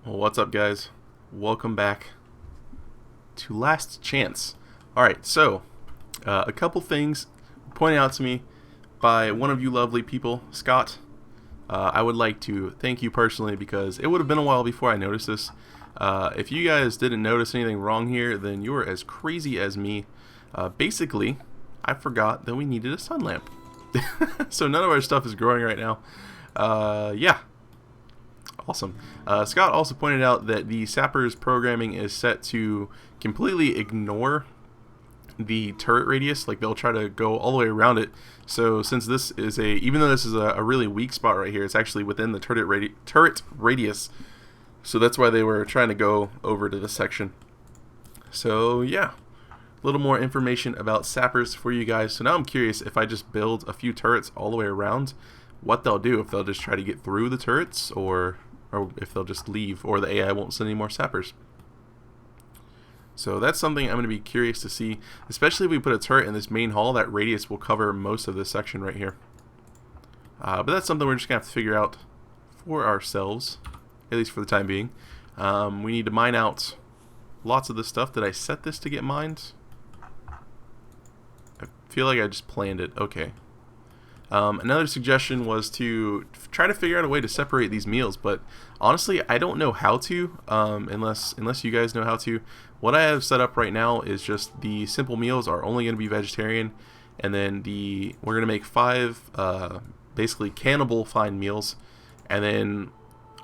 Well, what's up, guys? Welcome back to Last Chance. Alright, so, a couple things pointed out to me by one of you lovely people, Scott. I would like to thank you personally because it would have been a while before I noticed this. If you guys didn't notice anything wrong here, then you were as crazy as me. Basically, I forgot that we needed a sun lamp. So none of our stuff is growing right now. Yeah. Awesome. Scott also pointed out that the Sapper's programming is set to completely ignore the turret radius. Like, they'll try to go all the way around it. So since this is even though this is a really weak spot right here, it's actually within the turret radius. So that's why they were trying to go over to this section. So yeah, a little more information about Sappers for you guys. So now I'm curious, if I just build a few turrets all the way around, what they'll do, if they'll just try to get through the turrets, or if they'll just leave, or the AI won't send any more Sappers. So that's something I'm going to be curious to see, especially if we put a turret in this main hall. That radius will cover most of this section right here. But that's something we're just going to have to figure out for ourselves, at least for the time being. We need to mine out lots of the stuff. Did I set this to get mined? I feel like I just planned it. Okay. Another suggestion was to try to figure out a way to separate these meals, but honestly, I don't know how to, unless you guys know how to. What I have set up right now is just the simple meals are only going to be vegetarian, and then we're going to make 5 basically cannibal fine meals, and then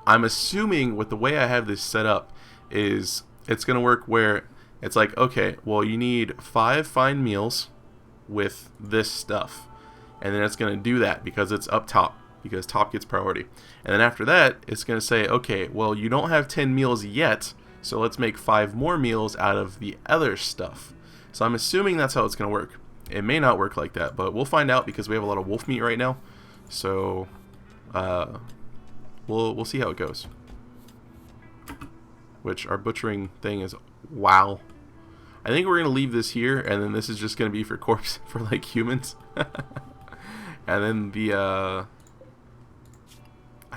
I'm assuming with the way I have this set up is it's going to work where it's like, okay, well, you need 5 fine meals with this stuff. And then it's going to do that because it's up top, because top gets priority. And then after that, it's going to say, okay, well, you don't have 10 meals yet, so let's make 5 more meals out of the other stuff. So I'm assuming that's how it's going to work. It may not work like that, but we'll find out because we have a lot of wolf meat right now. So we'll see how it goes. Which our butchering thing is, wow. I think we're going to leave this here, and then this is just going to be for for like humans. And then I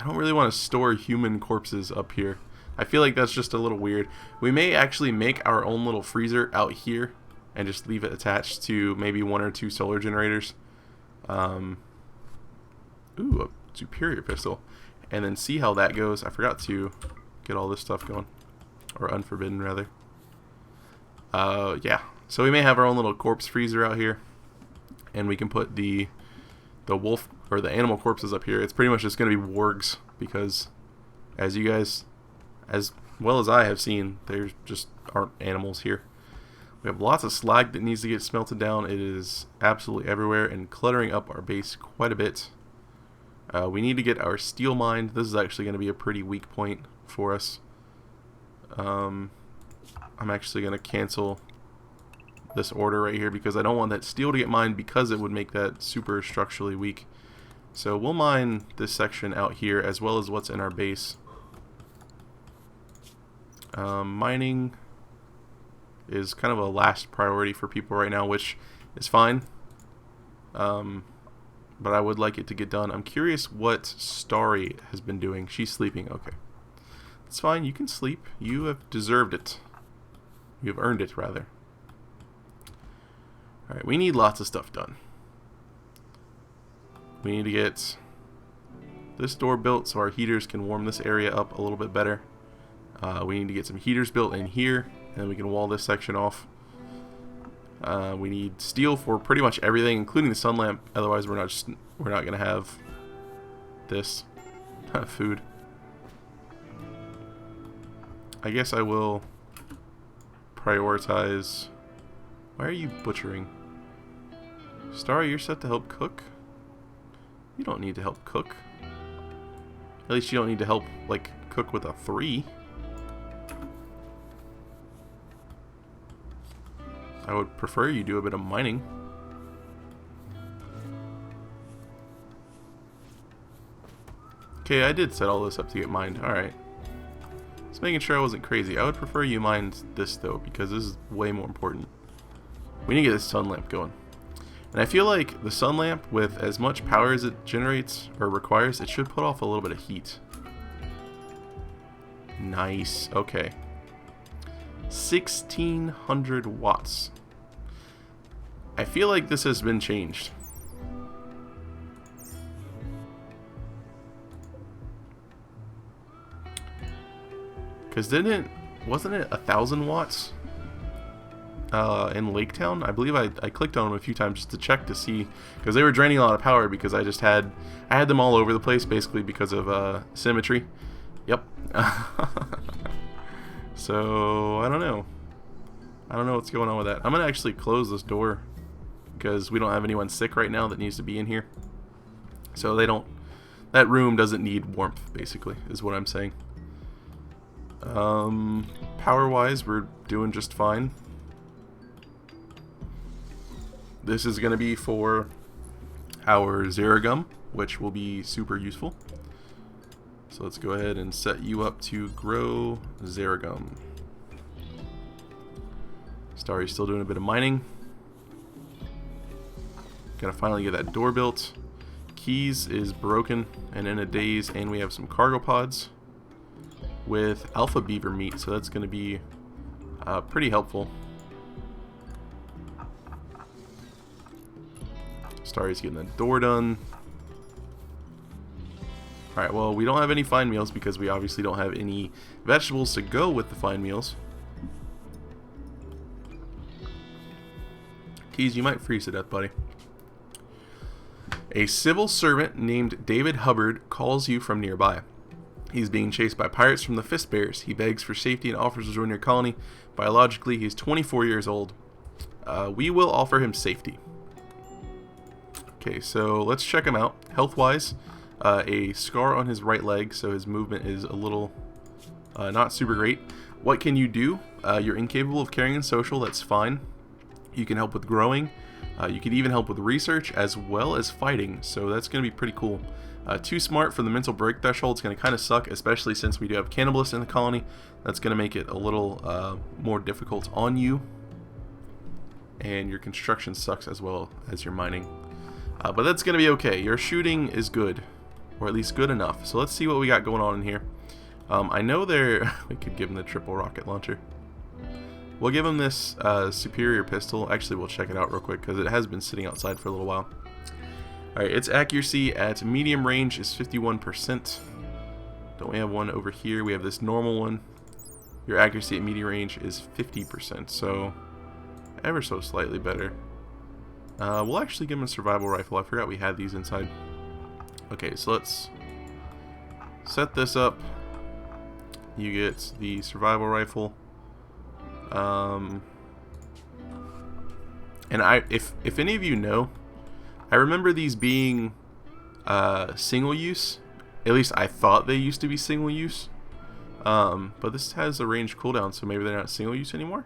don't really want to store human corpses up here. I feel like that's just a little weird. We may actually make our own little freezer out here and just leave it attached to maybe 1 or 2 solar generators. Ooh, a superior pistol. And then see how that goes. I forgot to get all this stuff going. Or unforbidden, rather. Yeah. So we may have our own little corpse freezer out here. And we can put the wolf or the animal corpses up here. It's pretty much just going to be wargs because, as you guys, as well as I have seen, there just aren't animals here. We have lots of slag that needs to get smelted down. It is absolutely everywhere and cluttering up our base quite a bit. We need to get our steel mined. This is actually going to be a pretty weak point for us. I'm actually going to cancel this order right here because I don't want that steel to get mined because it would make that super structurally weak. So we'll mine this section out here as well as what's in our base. Mining is kind of a last priority for people right now, which is fine. But I would like it to get done. I'm curious what Starry has been doing. She's sleeping. Okay. It's fine. You can sleep. You have deserved it. You have earned it, rather. Alright, we need lots of stuff done. We need to get this door built so our heaters can warm this area up a little bit better. We need to get some heaters built in here, and then we can wall this section off. We need steel for pretty much everything, including the sun lamp. Otherwise, we're not going to have this food. I guess I will prioritize. Why are you butchering? Star, you're set to help cook? You don't need to help cook. At least you don't need to help, like, cook with a 3. I would prefer you do a bit of mining. Okay, I did set all this up to get mined. Alright. Just making sure I wasn't crazy. I would prefer you mined this, though, because this is way more important. We need to get this sun lamp going. And I feel like the sun lamp, with as much power as it generates or requires, it should put off a little bit of heat. Nice. Okay. 1600 watts. I feel like this has been changed. Because wasn't it 1000 watts in Lake Town? I believe I clicked on them a few times just to check to see, because they were draining a lot of power, because I had them all over the place basically because of symmetry. Yep. So I don't know what's going on with that. I'm gonna actually close this door because we don't have anyone sick right now that needs to be in here, so that room doesn't need warmth, basically, is what I'm saying. Power wise, we're doing just fine. This is gonna be for our Zeragum, which will be super useful. So let's go ahead and set you up to grow Zeragum. Starry's still doing a bit of mining. Gotta finally get that door built. Keys is broken and in a daze, and we have some cargo pods with alpha beaver meat, so that's gonna be pretty helpful. Starry's getting the door done. Alright, well, we don't have any fine meals because we obviously don't have any vegetables to go with the fine meals. Keys, you might freeze to death, buddy. A civil servant named David Hubbard calls you from nearby. He's being chased by pirates from the Fist Bears. He begs for safety and offers to join your colony. Biologically, he's 24 years old. We will offer him safety. Okay, so let's check him out. Health-wise, a scar on his right leg, so his movement is a little not super great. What can you do? You're incapable of caring and social, that's fine. You can help with growing. You can even help with research as well as fighting, so that's going to be pretty cool. Too smart for the mental break threshold. It's going to kind of suck, especially since we do have cannibalists in the colony. That's going to make it a little more difficult on you. And your construction sucks as well as your mining. But that's going to be okay. Your shooting is good, or at least good enough. So let's see what we got going on in here. I know we could give him the triple rocket launcher. We'll give him this superior pistol. Actually, we'll check it out real quick because it has been sitting outside for a little while. Alright, its accuracy at medium range is 51%. Don't we have one over here? We have this normal one. Your accuracy at medium range is 50%, so ever so slightly better. We'll actually give him a survival rifle. I forgot we had these inside. Okay, so let's set this up. You get the survival rifle. And if any of you know, I remember these being single use. At least I thought they used to be single use. But this has a range cooldown, so maybe they're not single use anymore.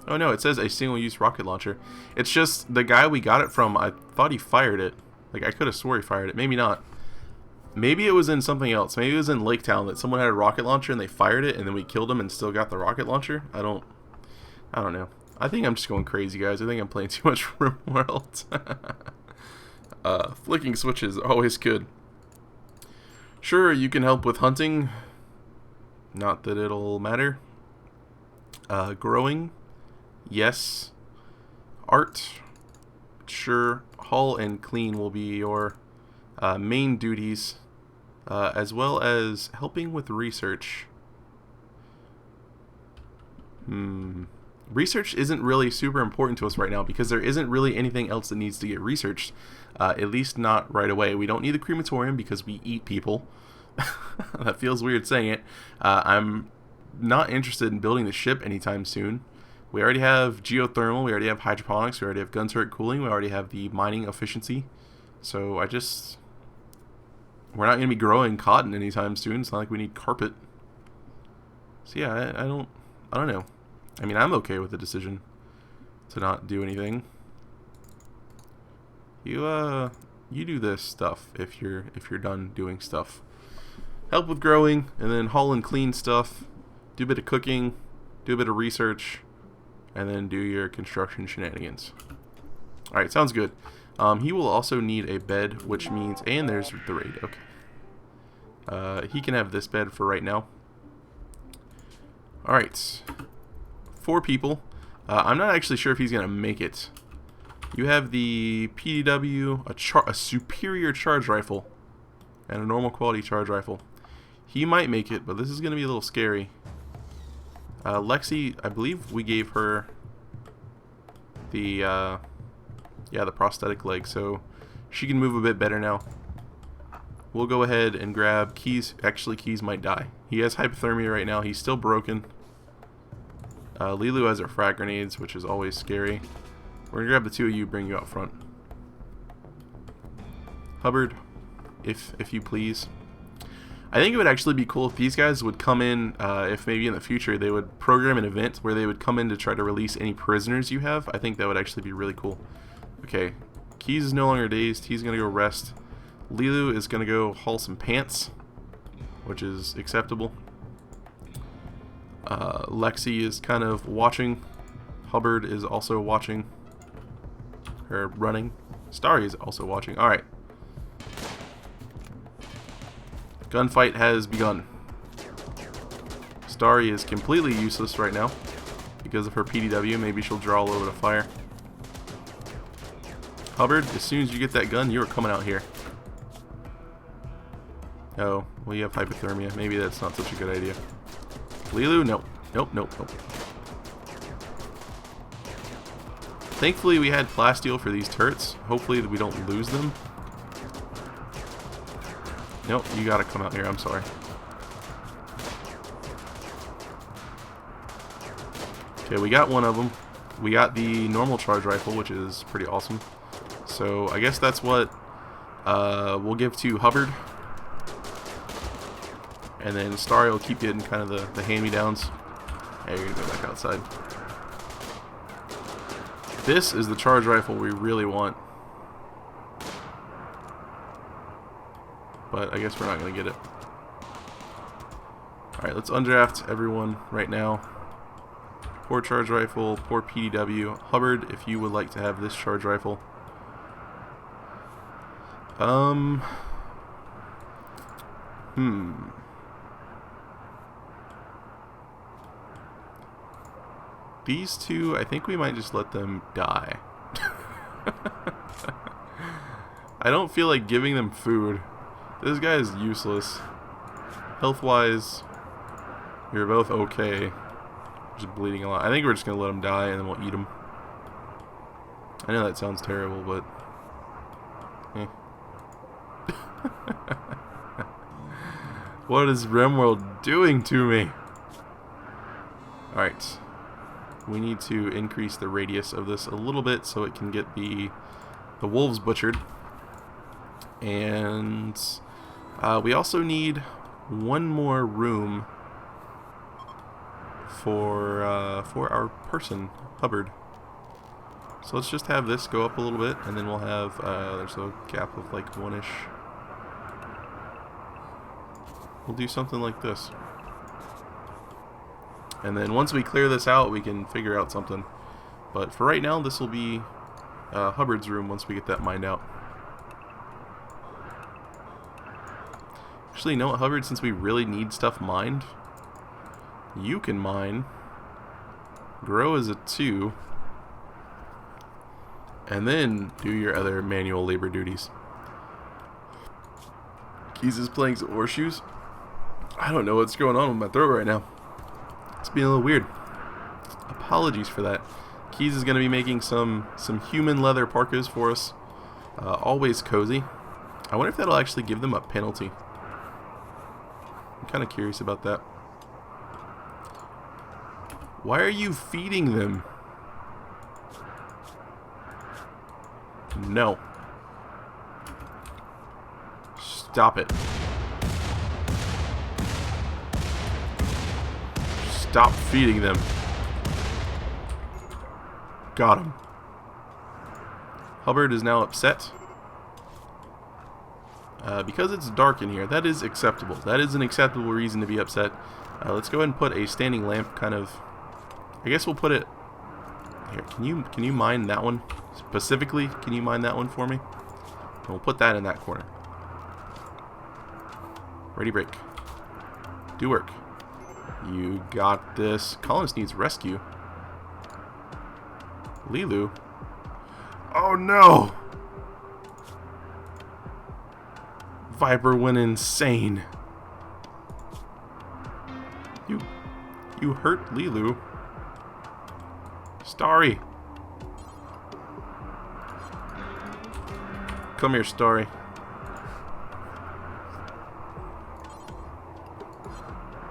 Oh no, it says a single use rocket launcher. It's just the guy we got it from, I thought he fired it. Like, I could have swore he fired it. Maybe not. Maybe it was in something else. Maybe it was in Lake Town that someone had a rocket launcher and they fired it and then we killed him and still got the rocket launcher. I don't know. I think I'm just going crazy, guys. I think I'm playing too much RimWorld. Flicking switches are always good. Sure, you can help with hunting. Not that it'll matter. Growing. Yes. Art. Sure. Haul and clean will be your main duties, as well as helping with research. Research isn't really super important to us right now because there isn't really anything else that needs to get researched, at least not right away. We don't need the crematorium because we eat people. That feels weird saying it. I'm not interested in building the ship anytime soon. We already have geothermal, we already have hydroponics, we already have gun turret cooling, we already have the mining efficiency. So we're not going to be growing cotton anytime soon. It's not like we need carpet. So yeah, I don't know. I mean, I'm okay with the decision to not do anything. You do this stuff if you're done doing stuff. Help with growing, and then haul and clean stuff. Do a bit of cooking, do a bit of research, and then do your construction shenanigans. Alright, sounds good. He will also need a bed, which means... And there's the raid, okay. He can have this bed for right now. Alright. 4 people. I'm not actually sure if he's going to make it. You have the PDW, a superior charge rifle, and a normal quality charge rifle. He might make it, but this is going to be a little scary. Lexi, I believe we gave her the, the prosthetic leg, so she can move a bit better now. We'll go ahead and grab Keys. Actually, Keys might die. He has hypothermia right now. He's still broken. Lilu has her frag grenades, which is always scary. We're going to grab the 2 of you, bring you out front. Hubbard, if you please. I think it would actually be cool if these guys would come in, if maybe in the future they would program an event where they would come in to try to release any prisoners you have. I think that would actually be really cool. Okay, Keys is no longer dazed. He's going to go rest. Lilu is going to go haul some pants, which is acceptable. Lexi is kind of watching. Hubbard is also watching. Or running. Starry is also watching. Alright. Gunfight has begun. Starry is completely useless right now because of her PDW. Maybe she'll draw a little bit of fire. Hubbard, as soon as you get that gun, you're coming out here. Oh, well, you have hypothermia. Maybe that's not such a good idea. Lilu, nope. Nope. Thankfully, we had plasteel for these turrets. Hopefully, we don't lose them. Nope, you gotta come out here. I'm sorry. Okay, we got one of them. We got the normal charge rifle, which is pretty awesome. So, I guess that's what we'll give to Hubbard. And then Starry will keep getting kind of the hand-me-downs. Hey, you're gonna go back outside. This is the charge rifle we really want. But I guess we're not gonna get it. Alright, let's undraft everyone right now. Poor charge rifle, poor PDW. Hubbard, if you would like to have this charge rifle. These 2, I think we might just let them die. I don't feel like giving them food. This guy is useless. Health-wise, you're both okay. Just bleeding a lot. I think we're just going to let him die and then we'll eat him. I know that sounds terrible, but... What is RimWorld doing to me? Alright. We need to increase the radius of this a little bit so it can get the wolves butchered. And we also need one more room for our person, Hubbard. So let's just have this go up a little bit, and then we'll have, there's a gap of like 1-ish. We'll do something like this. And then once we clear this out, we can figure out something. But for right now, this will be Hubbard's room once we get that mined out. Actually, you know what, Hubbard, since we really need stuff mined, you can mine, grow as a 2, and then do your other manual labor duties. Keys is playing some horseshoes. I don't know what's going on with my throat right now. It's being a little weird. Apologies for that. Keys is going to be making some human leather parkas for us. Always cozy. I wonder if that'll actually give them a penalty. I'm kind of curious about that. Why are you feeding them? No. Stop it. Stop feeding them. Got him. Hubbard is now upset. Because it's dark in here, that is acceptable. That is an acceptable reason to be upset. Let's go ahead and put a standing lamp kind of... I guess we'll put it... Here, can you mine that one? Specifically, can you mine that one for me? And we'll put that in that corner. Ready, break. Do work. You got this. Colonist needs rescue. Lilu. Oh no! Viper went insane. You hurt Lilu. Starry. Come here, Starry.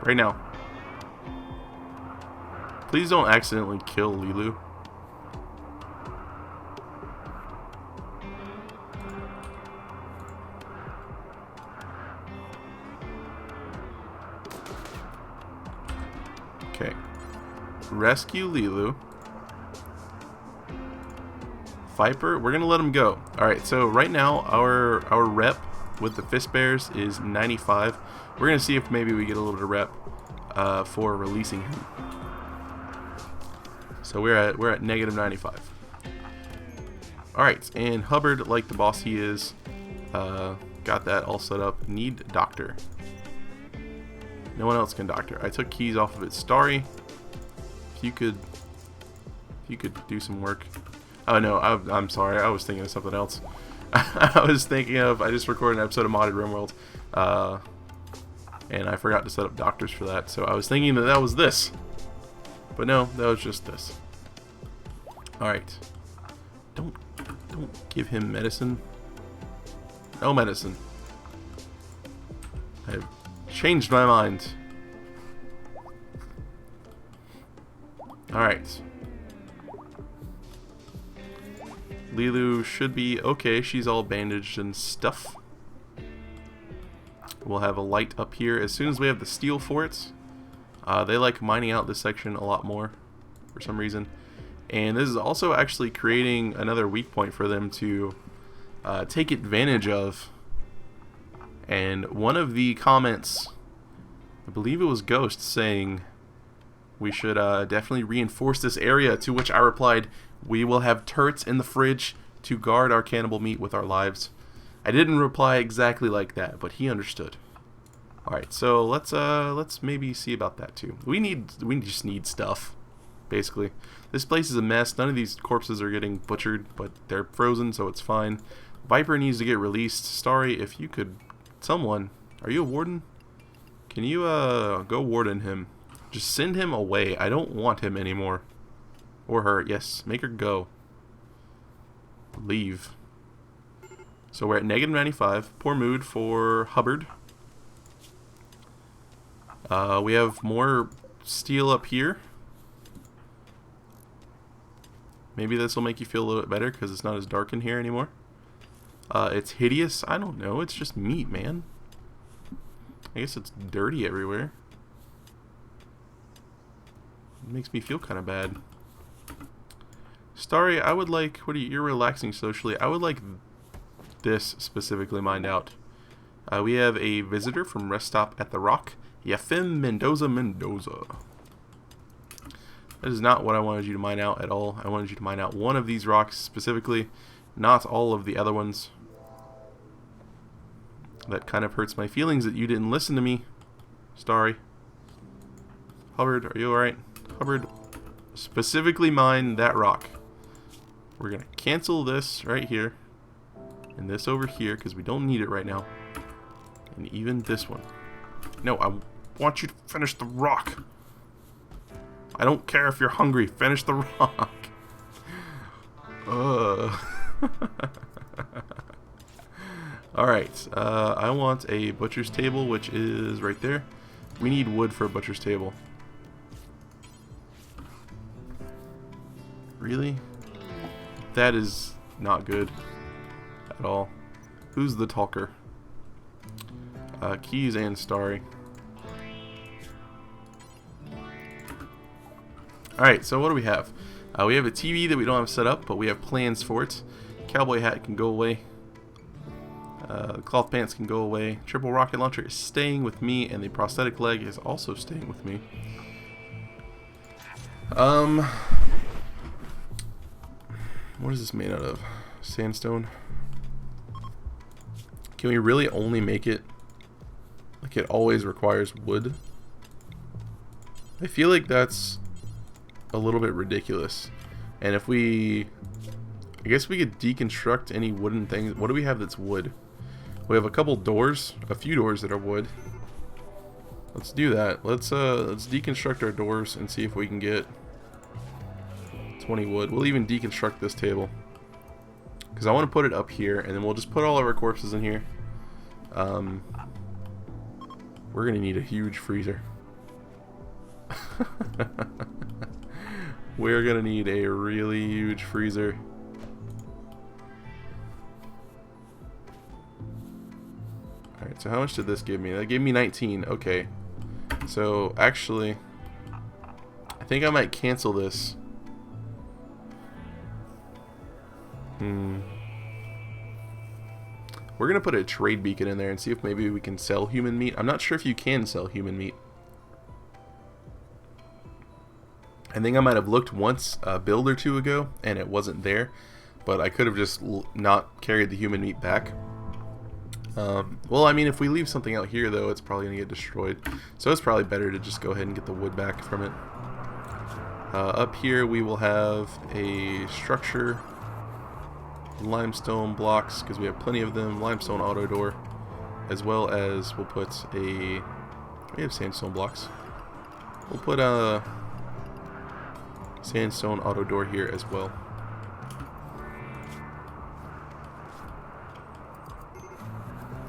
Right now. Please don't accidentally kill Lilu. Okay. Rescue Lilu. Viper, we're gonna let him go. Alright, so right now our rep with the fist bears is 95. We're gonna see if maybe we get a little bit of rep for releasing him. So we're at negative 95. Alright, and Hubbard, like the boss he is, got that all set up. Need doctor. No one else can doctor. I took keys off of it. Starry, if you could do some work. Oh no, I'm sorry. I was thinking of something else. I just recorded an episode of Modded RimWorld, and I forgot to set up doctors for that. So I was thinking that was this, but no, that was just this. All right, don't give him medicine. No medicine. I've changed my mind. All right. Lilu should be okay. She's all bandaged and stuff. We'll have a light up here as soon as we have the steel for it. They like mining out this section a lot more for some reason. And this is also actually creating another weak point for them to take advantage of. And one of the comments, I believe it was Ghost, saying we should definitely reinforce this area, to which I replied, we will have turrets in the fridge to guard our cannibal meat with our lives. I didn't reply exactly like that, but he understood. Alright, so let's maybe see about that too. We just need stuff, basically. This place is a mess. None of these corpses are getting butchered, but they're frozen, so it's fine. Viper needs to get released. Starry, if you could, someone, are you a warden? Can you go warden him? Just send him away. I don't want him anymore. Or her, yes. Make her go. Leave. So we're at negative 95. Poor mood for Hubbard. We have more steel up here. Maybe this will make you feel a little bit better because it's not as dark in here anymore. It's hideous. I don't know. It's just meat, man. I guess it's dirty everywhere. It makes me feel kind of bad. Starry, I would like, you're relaxing socially. I would like this specifically mined out. We have a visitor from Rest Stop at the Rock. Yafim Mendoza. That is not what I wanted you to mine out at all. I wanted you to mine out one of these rocks specifically, not all of the other ones. That kind of hurts my feelings that you didn't listen to me, Starry. Hubbard, are you alright? Hubbard, specifically mine that rock. We're going to cancel this right here, and this over here, because we don't need it right now. And even this one. No, I want you to finish the rock. I don't care if you're hungry. Finish the rock. Alright, I want a butcher's table, which is right there. We need wood for a butcher's table. Really? That is not good at all. Who's the talker? Keys and Starry. Alright, so what do we have? We have a TV that we don't have set up, but we have plans for it. Cowboy hat can go away. Cloth pants can go away. Triple rocket launcher is staying with me, and the prosthetic leg is also staying with me. What is this made out of? Sandstone? Can we really only make it like it always requires wood? I feel like that's a little bit ridiculous. And if we... I guess we could deconstruct any wooden things. What do we have that's wood? We have a couple doors. A few doors that are wood. Let's do that. Let's deconstruct our doors and see if we can get 20 wood. We'll even deconstruct this table. Because I want to put it up here, and then we'll just put all of our corpses in here. We're going to need a huge freezer. We're going to need a really huge freezer. Alright, so how much did this give me? That gave me 19. Okay. So, actually, I think I might cancel this. We're going to put a trade beacon in there and see if maybe we can sell human meat. I'm not sure if you can sell human meat. I think I might have looked once a build or two ago and it wasn't there. But I could have just not carried the human meat back. Well, I mean, if we leave something out here, though, it's probably going to get destroyed. So it's probably better to just go ahead and get the wood back from it. Up here, we will have a structure. Limestone blocks, because we have plenty of them. Limestone auto door. As well as we'll put a... We have sandstone blocks. We'll put a sandstone auto door here as well.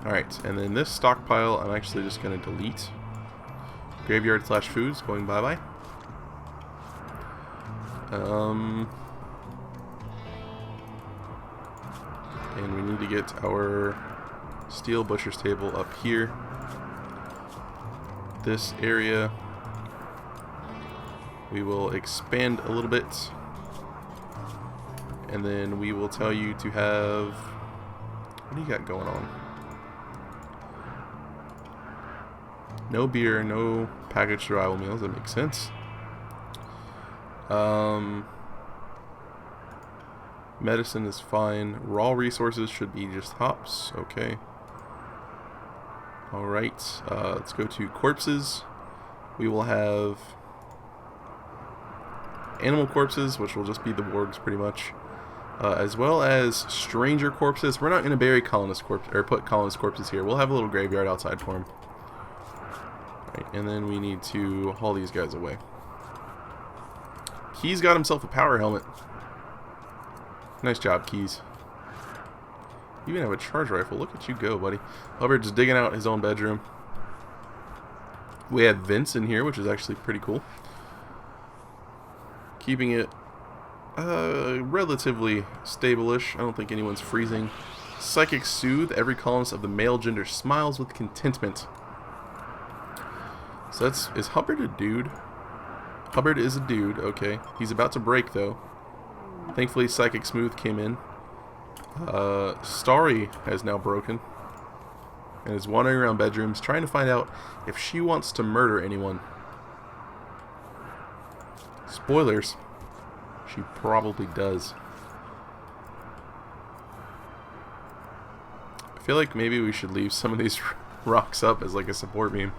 Alright, and then this stockpile I'm actually just going to delete. Graveyard / foods going bye-bye. And we need to get our steel butcher's table up here. This area we will expand a little bit. And then we will tell you to have... What do you got going on? No beer, no packaged survival meals. That makes sense. Medicine is fine. Raw resources should be just hops. Okay. Alright. Let's go to corpses. We will have animal corpses, which will just be the wargs pretty much. As well as stranger corpses. We're not going to bury colonist corpses, or put colonist corpses here. We'll have a little graveyard outside for them. Right, and then we need to haul these guys away. Keys got himself a power helmet. Nice job, Keys. You even have a charge rifle. Look at you go, buddy. Hubbard's digging out his own bedroom. We have Vince in here, which is actually pretty cool. Keeping it relatively stable-ish. I don't think anyone's freezing. Psychic Soothe. Every colonist of the male gender smiles with contentment. So that's... Is Hubbard a dude? Hubbard is a dude, okay. He's about to break, though. Thankfully, Psychic Smooth came in. Starry has now broken. And is wandering around bedrooms, trying to find out if she wants to murder anyone. Spoilers. She probably does. I feel like maybe we should leave some of these rocks up as like a support beam.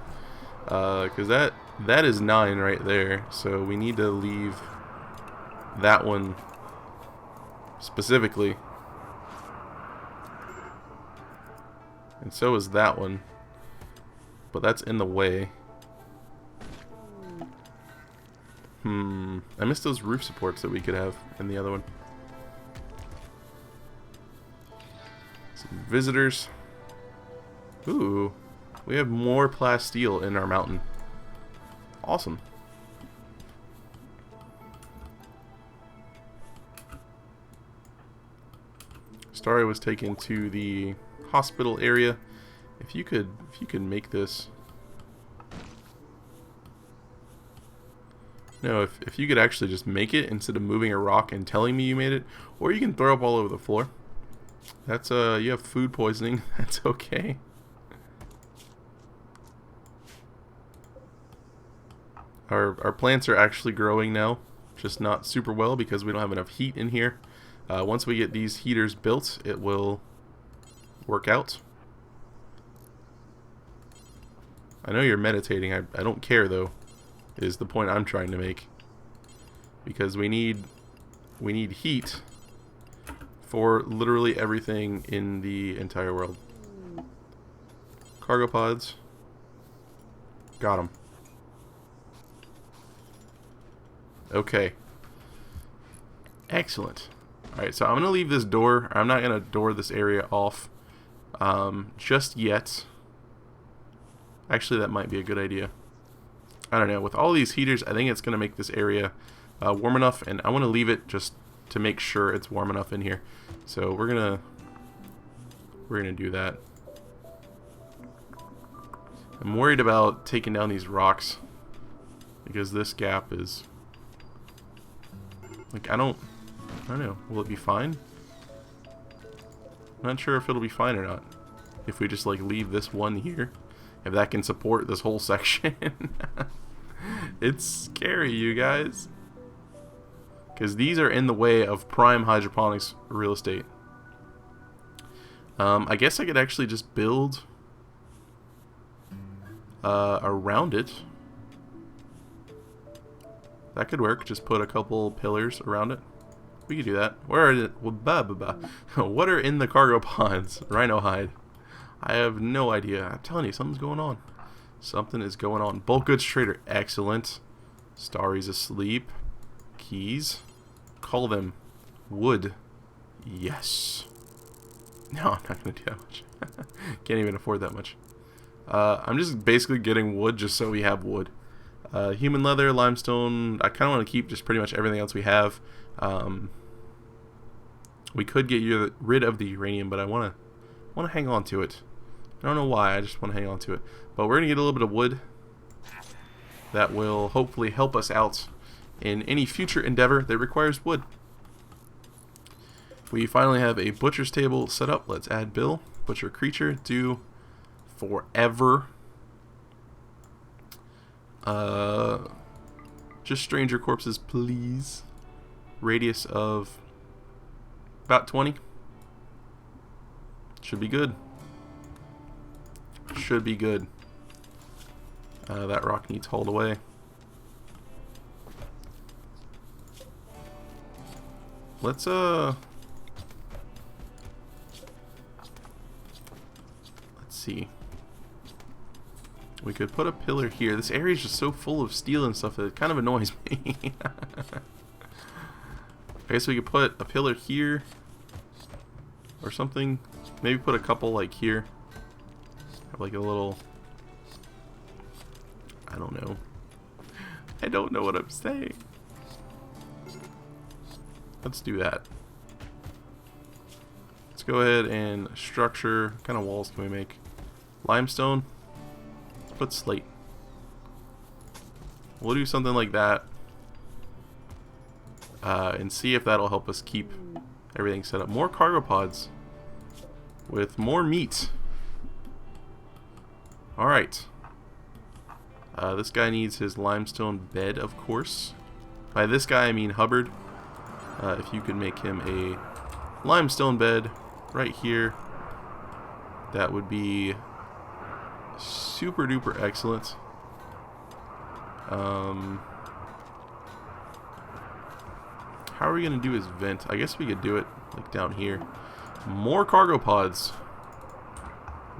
Because that is 9 right there. So we need to leave that one specifically. And so is that one. But that's in the way. I missed those roof supports that we could have in the other one. Some visitors. Ooh. We have more plasteel in our mountain. Awesome. Starry was taken to the hospital area. If you could make this. No, if you could actually just make it instead of moving a rock and telling me you made it, or you can throw up all over the floor. That's you have food poisoning. That's okay. Our plants are actually growing now, just not super well because we don't have enough heat in here. Once we get these heaters built, it will work out. I know you're meditating. I don't care though. is the point I'm trying to make. Because we need heat for literally everything in the entire world. Cargo pods. Got them. Okay. Excellent. Alright, so I'm going to leave this door. I'm not going to door this area off just yet. Actually, that might be a good idea. I don't know. With all these heaters, I think it's going to make this area warm enough, and I want to leave it just to make sure it's warm enough in here. So we're gonna do that. I'm worried about taking down these rocks because this gap is like I don't know. Will it be fine? I'm not sure if it'll be fine or not. If we just like leave this one here, if that can support this whole section. It's scary, you guys. Because these are in the way of prime hydroponics real estate. I guess I could actually just build around it. That could work. Just put a couple pillars around it. We could do that. Where are what are in the cargo pods? Rhino hide. I have no idea. I'm telling you, something's going on. Something is going on. Bulk goods trader. Excellent. Starry's asleep. Keys. Call them. Wood. Yes. No, I'm not going to do that much. Can't even afford that much. I'm just basically getting wood just so we have wood. Human leather, limestone. I kind of want to keep just pretty much everything else we have. We could get rid of the uranium, but I want to hang on to it. I don't know why. I just want to hang on to it. But we're going to get a little bit of wood. That will hopefully help us out in any future endeavor that requires wood. We finally have a butcher's table set up. Let's add Bill. Butcher creature. Do forever. Just stranger corpses, please. Radius of about 20. Should be good. Should be good. That rock needs hauled away. Let's see. We could put a pillar here. This area is just so full of steel and stuff that it kind of annoys me. Okay, so we could put a pillar here or something. Maybe put a couple like here. Have like a little, I don't know. I don't know what I'm saying. Let's do that. Let's go ahead and structure. What kind of walls can we make? Limestone. Let's put slate. We'll do something like that. And see if that'll help us keep everything set up. More cargo pods with more meat. Alright. This guy needs his limestone bed, of course. By this guy, I mean Hubbard. If you could make him a limestone bed right here, that would be super duper excellent. How are we going to do his vent? I guess we could do it like down here. More cargo pods.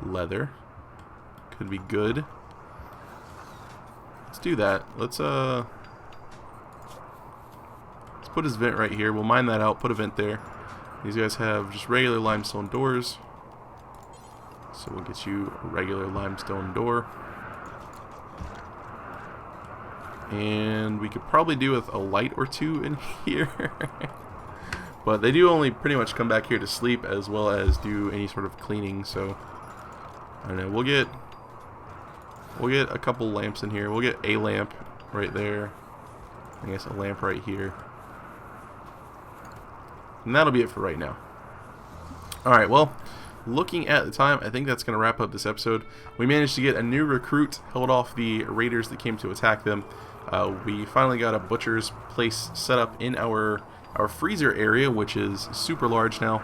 Leather. Could be good. Let's do that. Let's put his vent right here. We'll mine that out, put a vent there. These guys have just regular limestone doors. So we'll get you a regular limestone door. And we could probably do with a light or two in here. But they do only pretty much come back here to sleep as well as do any sort of cleaning, so I don't know. We'll get a couple lamps in here. We'll get a lamp right there. I guess a lamp right here. And that'll be it for right now. Alright, well, looking at the time, I think that's going to wrap up this episode. We managed to get a new recruit, held off the raiders that came to attack them. We finally got a butcher's place set up in our freezer area, which is super large now.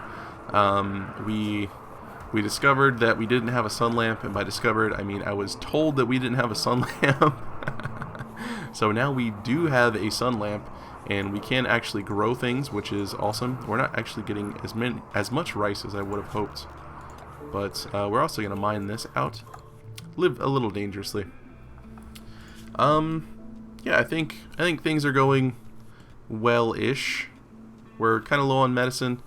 We discovered that we didn't have a sun lamp, and by discovered, I mean I was told that we didn't have a sun lamp. So now we do have a sun lamp, and we can actually grow things, which is awesome. We're not actually getting as much rice as I would have hoped, but we're also going to mine this out. Live a little dangerously. Yeah, I think things are going well-ish. We're kind of low on medicine.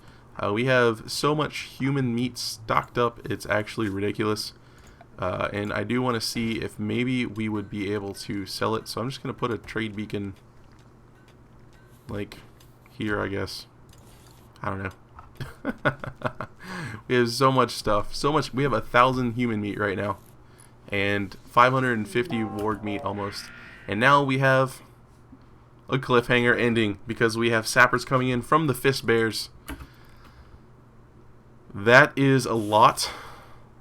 We have so much human meat stocked up, it's actually ridiculous. And I do want to see if maybe we would be able to sell it. So I'm just going to put a trade beacon, like, here, I guess. I don't know. We have so much stuff. So much. We have 1,000 human meat right now. And 550 warg meat almost. And now we have a cliffhanger ending because we have sappers coming in from the fist bears. That is a lot.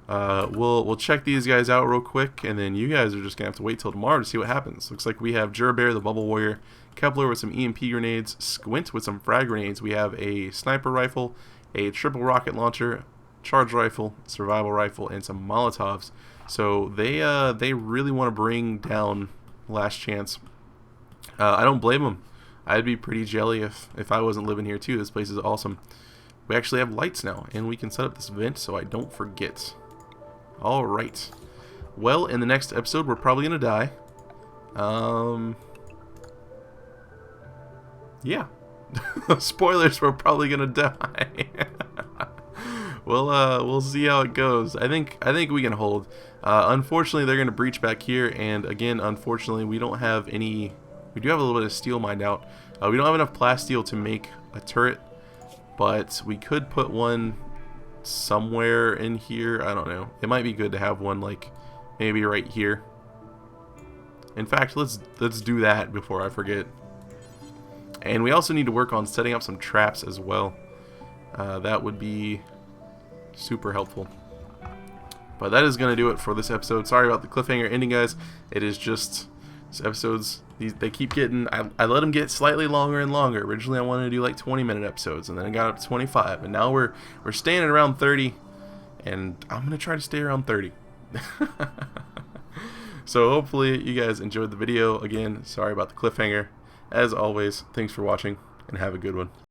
We'll check these guys out real quick, and then you guys are just gonna have to wait till tomorrow to see what happens. Looks like we have Jurabear, the Bubble Warrior, Kepler with some EMP grenades, Squint with some frag grenades. We have a sniper rifle, a triple rocket launcher, charge rifle, survival rifle, and some Molotovs. So they really want to bring down Last Chance. I don't blame them. I'd be pretty jelly if I wasn't living here too. This place is awesome. We actually have lights now, and we can set up this vent so I don't forget. Alright. Well, in the next episode, we're probably going to die. Yeah. Spoilers, we're probably going to die. We'll see how it goes. I think we can hold. Unfortunately, they're going to breach back here, and again, unfortunately, we don't have any... We do have a little bit of steel mined out. We don't have enough plasteel to make a turret, but we could put one somewhere in here. I don't know. It might be good to have one, like, maybe right here. In fact, let's do that before I forget. And we also need to work on setting up some traps as well. That would be super helpful. But that is going to do it for this episode. Sorry about the cliffhanger ending, guys. It is just... These episodes, they keep getting... I let them get slightly longer and longer. Originally, I wanted to do like 20-minute episodes, and then I got up to 25. And now we're staying at around 30. And I'm going to try to stay around 30. So hopefully you guys enjoyed the video. Again, sorry about the cliffhanger. As always, thanks for watching, and have a good one.